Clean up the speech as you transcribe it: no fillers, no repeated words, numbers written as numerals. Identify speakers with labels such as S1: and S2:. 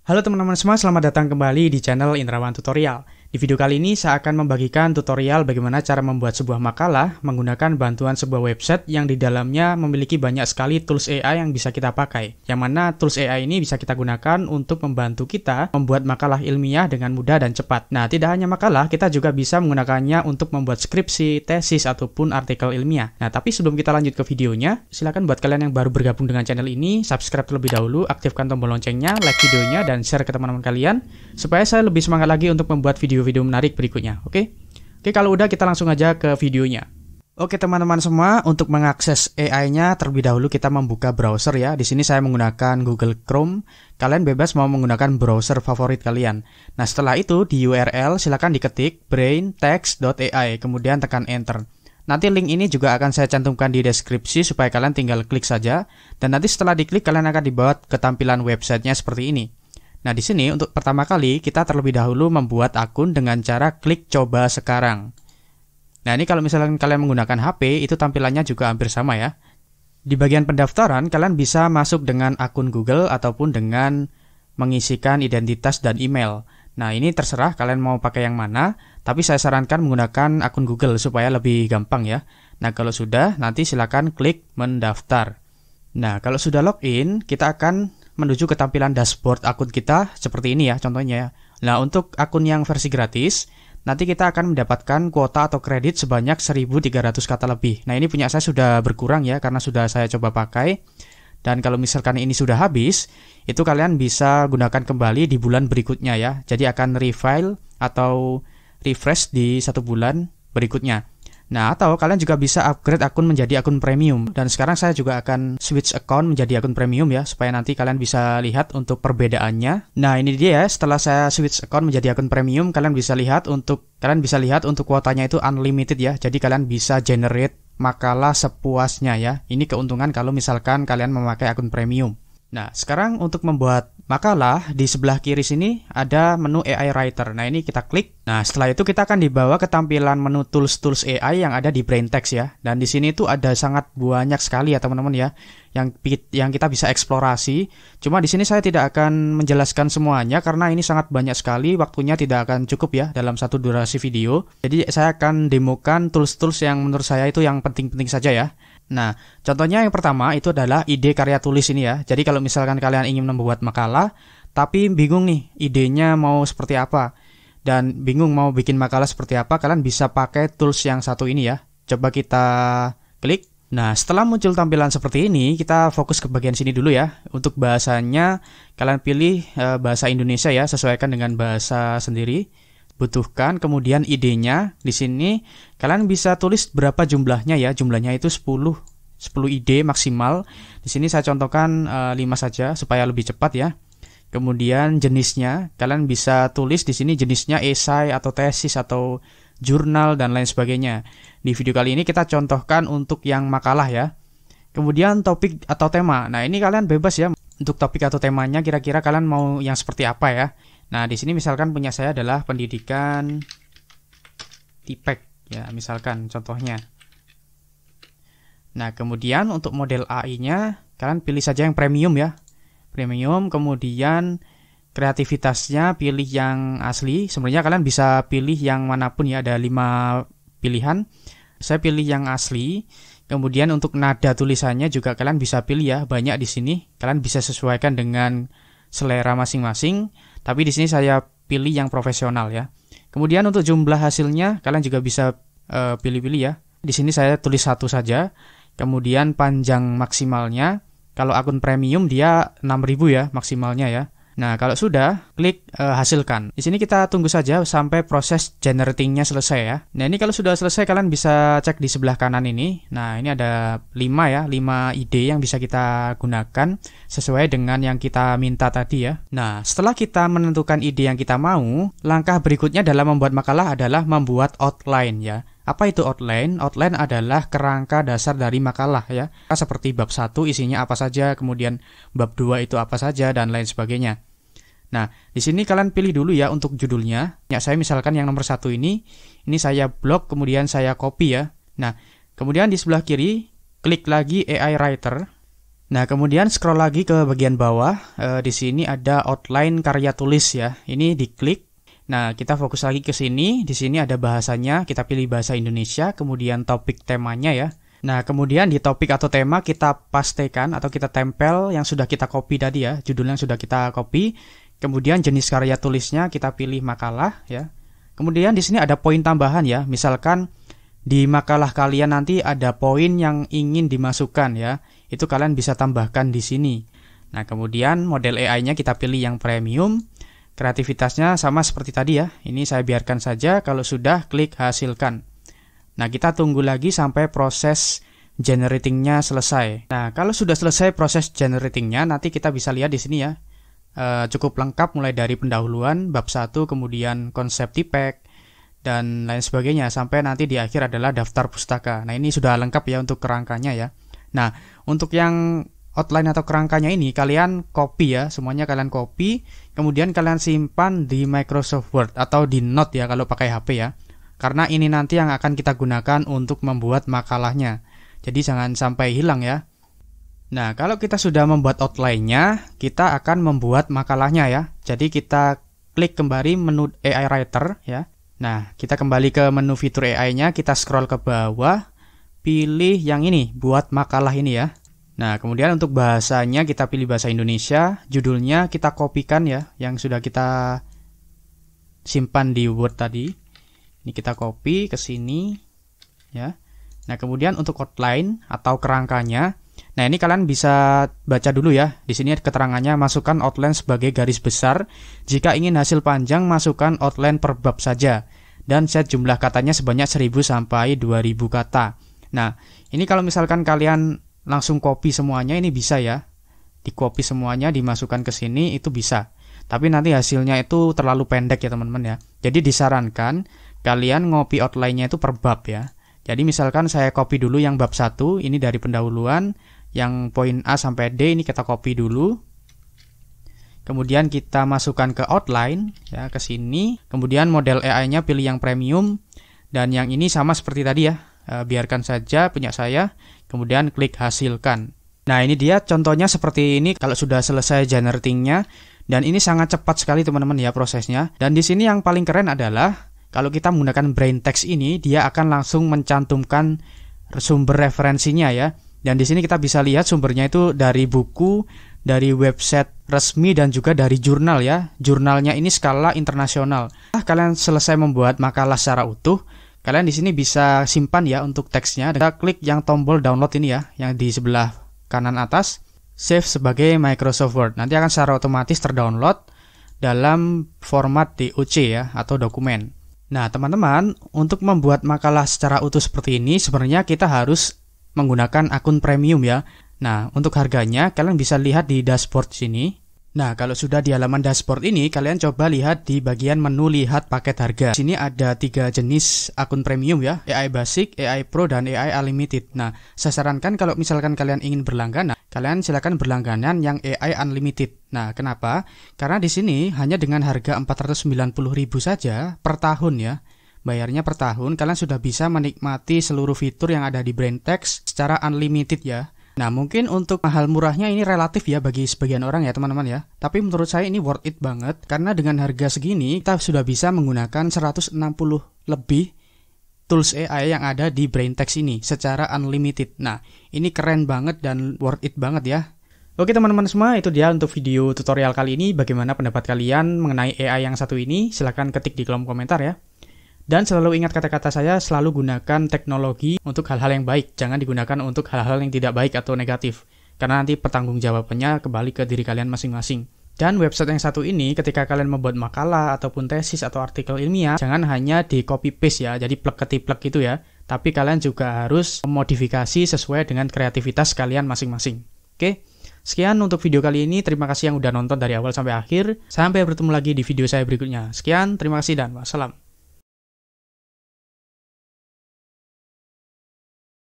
S1: Halo teman-teman semua, selamat datang kembali di channel Indrawan Tutorial. Di video kali ini saya akan membagikan tutorial bagaimana cara membuat sebuah makalah menggunakan bantuan sebuah website yang di dalamnya memiliki banyak sekali tools AI yang bisa kita pakai. Yang mana tools AI ini bisa kita gunakan untuk membantu kita membuat makalah ilmiah dengan mudah dan cepat. Nah, tidak hanya makalah, kita juga bisa menggunakannya untuk membuat skripsi, tesis, ataupun artikel ilmiah. Nah, tapi sebelum kita lanjut ke videonya, silakan buat kalian yang baru bergabung dengan channel ini, subscribe terlebih dahulu, aktifkan tombol loncengnya, like videonya, dan share ke teman-teman kalian, supaya saya lebih semangat lagi untuk membuat video-video menarik berikutnya, oke? Oke, kalau udah kita langsung aja ke videonya. Oke teman-teman semua, untuk mengakses AI-nya terlebih dahulu kita membuka browser ya. Di sini saya menggunakan Google Chrome. Kalian bebas mau menggunakan browser favorit kalian. Nah, setelah itu di URL silakan diketik braintext.ai, kemudian tekan enter. Nanti link ini juga akan saya cantumkan di deskripsi supaya kalian tinggal klik saja. Dan nanti setelah diklik kalian akan dibawa ke tampilan websitenya seperti ini. Nah, di sini untuk pertama kali kita terlebih dahulu membuat akun dengan cara klik coba sekarang. Nah, ini kalau misalkan kalian menggunakan HP, itu tampilannya juga hampir sama ya. Di bagian pendaftaran, kalian bisa masuk dengan akun Google ataupun dengan mengisikan identitas dan email. Nah, ini terserah kalian mau pakai yang mana, tapi saya sarankan menggunakan akun Google supaya lebih gampang ya. Nah, kalau sudah, nanti silakan klik mendaftar. Nah, kalau sudah login, kita akan menuju ke tampilan dashboard akun kita seperti ini ya contohnya. Nah, untuk akun yang versi gratis, nanti kita akan mendapatkan kuota atau kredit sebanyak 1.300 kata lebih. Nah, ini punya saya sudah berkurang ya karena sudah saya coba pakai. Dan kalau misalkan ini sudah habis, itu kalian bisa gunakan kembali di bulan berikutnya ya. Jadi akan refile atau refresh di 1 bulan berikutnya. Nah, atau kalian juga bisa upgrade akun menjadi akun premium. Dan sekarang saya juga akan switch account menjadi akun premium ya, supaya nanti kalian bisa lihat untuk perbedaannya. Nah, ini dia ya, setelah saya switch account menjadi akun premium, kalian bisa lihat untuk kuotanya itu unlimited ya. Jadi kalian bisa generate makalah sepuasnya ya. Ini keuntungan kalau misalkan kalian memakai akun premium. Nah, sekarang untuk membuat makalah, di sebelah kiri sini ada menu AI Writer. Nah, ini kita klik. Nah, setelah itu kita akan dibawa ke tampilan menu tools AI yang ada di Braintext ya. Dan di sini tuh ada sangat banyak sekali ya teman-teman ya, yang kita bisa eksplorasi. Cuma di sini saya tidak akan menjelaskan semuanya karena ini sangat banyak sekali, waktunya tidak akan cukup ya dalam satu durasi video. Jadi saya akan demokan tools-tools yang menurut saya itu yang penting-penting saja ya. Nah, contohnya yang pertama itu adalah ide karya tulis ini ya. Jadi kalau misalkan kalian ingin membuat makalah, tapi bingung nih idenya mau seperti apa, dan bingung mau bikin makalah seperti apa, kalian bisa pakai tools yang satu ini ya. Coba kita klik. Nah, setelah muncul tampilan seperti ini, kita fokus ke bagian sini dulu ya. Untuk bahasanya, kalian pilih bahasa Indonesia ya, sesuaikan dengan bahasa sendiri. Butuhkan, kemudian idenya. Di sini kalian bisa tulis berapa jumlahnya ya. Jumlahnya itu 10 ide maksimal. Di sini saya contohkan 5 saja supaya lebih cepat ya. Kemudian jenisnya, kalian bisa tulis di sini jenisnya esai atau tesis atau jurnal dan lain sebagainya. Di video kali ini kita contohkan untuk yang makalah ya. Kemudian topik atau tema. Nah, ini kalian bebas ya. Untuk topik atau temanya kira-kira kalian mau yang seperti apa ya. Nah, di sini misalkan punya saya adalah pendidikan TIPEK ya, misalkan contohnya. Nah, kemudian untuk model AI-nya kalian pilih saja yang premium ya. Premium, kemudian kreativitasnya pilih yang asli. Sebenarnya kalian bisa pilih yang manapun ya, ada 5 pilihan. Saya pilih yang asli. Kemudian untuk nada tulisannya juga kalian bisa pilih ya, banyak di sini. Kalian bisa sesuaikan dengan selera masing-masing. Tapi di sini saya pilih yang profesional ya. Kemudian untuk jumlah hasilnya kalian juga bisa pilih-pilih ya. Di sini saya tulis 1 saja. Kemudian panjang maksimalnya, kalau akun premium dia 6.000 ya maksimalnya ya. Nah, kalau sudah, klik hasilkan. Di sini kita tunggu saja sampai proses generatingnya selesai ya. Nah, ini kalau sudah selesai kalian bisa cek di sebelah kanan ini. Nah, ini ada 5 ya, 5 ide yang bisa kita gunakan sesuai dengan yang kita minta tadi ya. Nah, setelah kita menentukan ide yang kita mau, langkah berikutnya dalam membuat makalah adalah membuat outline ya. Apa itu outline? Outline adalah kerangka dasar dari makalah ya. Seperti bab 1 isinya apa saja, kemudian bab 2 itu apa saja, dan lain sebagainya. Nah, di sini kalian pilih dulu ya untuk judulnya. Ya, saya misalkan yang nomor 1 ini saya blok, kemudian saya copy ya. Nah, kemudian di sebelah kiri, klik lagi AI Writer. Nah, kemudian scroll lagi ke bagian bawah. Di sini ada outline karya tulis ya. Ini diklik. Nah, kita fokus lagi ke sini. Di sini ada bahasanya. Kita pilih bahasa Indonesia. Kemudian topik temanya ya. Nah, kemudian di topik atau tema kita pastekan atau kita tempel yang sudah kita copy tadi ya. Judulnya yang sudah kita copy. Kemudian jenis karya tulisnya kita pilih makalah ya. Kemudian di sini ada poin tambahan ya. Misalkan di makalah kalian nanti ada poin yang ingin dimasukkan ya. Itu kalian bisa tambahkan di sini. Nah, kemudian model AI-nya kita pilih yang premium. Kreativitasnya sama seperti tadi ya. Ini saya biarkan saja, kalau sudah klik hasilkan. Nah, kita tunggu lagi sampai proses generating-nya selesai. Nah, kalau sudah selesai proses generating-nya, nanti kita bisa lihat di sini ya. Cukup lengkap mulai dari pendahuluan, bab 1, kemudian konsep tipek, dan lain sebagainya. Sampai nanti di akhir adalah daftar pustaka. Nah, ini sudah lengkap ya untuk kerangkanya ya. Nah, untuk yang outline atau kerangkanya ini kalian copy ya, semuanya kalian copy, kemudian kalian simpan di Microsoft Word atau di Note ya kalau pakai HP ya. Karena ini nanti yang akan kita gunakan untuk membuat makalahnya. Jadi jangan sampai hilang ya. Nah, kalau kita sudah membuat outline-nya, kita akan membuat makalahnya ya. Jadi kita klik kembali menu AI Writer ya. Nah, kita kembali ke menu fitur AI-nya, kita scroll ke bawah. Pilih yang ini, buat makalah ini ya. Nah, kemudian untuk bahasanya kita pilih bahasa Indonesia. Judulnya kita kopikan ya, yang sudah kita simpan di Word tadi. Ini kita copy ke sini ya. Nah, kemudian untuk outline atau kerangkanya. Nah, ini kalian bisa baca dulu ya. Di sini keterangannya, masukkan outline sebagai garis besar. Jika ingin hasil panjang, masukkan outline per bab saja. Dan set jumlah katanya sebanyak 1000 sampai 2000 kata. Nah, ini kalau misalkan kalian langsung copy semuanya ini bisa ya. Di-copy semuanya, dimasukkan ke sini itu bisa. Tapi nanti hasilnya itu terlalu pendek ya teman-teman ya. Jadi disarankan kalian ngopi outline-nya itu per bab ya. Jadi misalkan saya copy dulu yang bab 1, ini dari pendahuluan, yang poin A sampai D ini kita copy dulu. Kemudian kita masukkan ke outline ya, ke sini. Kemudian model AI-nya pilih yang premium, dan yang ini sama seperti tadi ya. Biarkan saja punya saya, kemudian klik hasilkan. Nah, ini dia contohnya seperti ini kalau sudah selesai generating-nya, dan ini sangat cepat sekali teman-teman ya prosesnya. Dan di sini yang paling keren adalah kalau kita menggunakan brain text ini, dia akan langsung mencantumkan sumber referensinya ya. Dan di sini kita bisa lihat sumbernya itu dari buku, dari website resmi, dan juga dari jurnal ya. Jurnalnya ini skala internasional. Kalian selesai membuat makalah secara utuh, kalian di sini bisa simpan ya untuk teksnya. Kita klik yang tombol download ini ya, yang di sebelah kanan atas, save sebagai Microsoft Word. Nanti akan secara otomatis terdownload dalam format DOC ya, atau dokumen. Nah, teman-teman, untuk membuat makalah secara utuh seperti ini, sebenarnya kita harus menggunakan akun premium ya. Nah, untuk harganya kalian bisa lihat di dashboard sini. Nah, kalau sudah di halaman dashboard ini, kalian coba lihat di bagian menu lihat paket harga. Di sini ada 3 jenis akun premium ya, AI Basic, AI Pro, dan AI Unlimited. Nah, saya sarankan kalau misalkan kalian ingin berlangganan, kalian silakan berlangganan yang AI Unlimited. Nah, kenapa? Karena di sini hanya dengan harga 490.000 saja per tahun ya. Bayarnya per tahun, kalian sudah bisa menikmati seluruh fitur yang ada di BrainText secara unlimited ya. Nah, mungkin untuk mahal murahnya ini relatif ya bagi sebagian orang ya teman-teman ya. Tapi menurut saya ini worth it banget, karena dengan harga segini kita sudah bisa menggunakan 160 lebih tools AI yang ada di BrainText ini secara unlimited. Nah, ini keren banget dan worth it banget ya. Oke teman-teman semua, itu dia untuk video tutorial kali ini. Bagaimana pendapat kalian mengenai AI yang satu ini? Silahkan ketik di kolom komentar ya. Dan selalu ingat kata-kata saya, selalu gunakan teknologi untuk hal-hal yang baik. Jangan digunakan untuk hal-hal yang tidak baik atau negatif. Karena nanti pertanggungjawabannya kembali ke diri kalian masing-masing. Dan website yang satu ini, ketika kalian membuat makalah ataupun tesis atau artikel ilmiah, jangan hanya di copy-paste ya, jadi plek-ketiplek gitu ya. Tapi kalian juga harus memodifikasi sesuai dengan kreativitas kalian masing-masing. Oke? Sekian untuk video kali ini. Terima kasih yang udah nonton dari awal sampai akhir. Sampai bertemu lagi di video saya berikutnya. Sekian, terima kasih dan wassalam.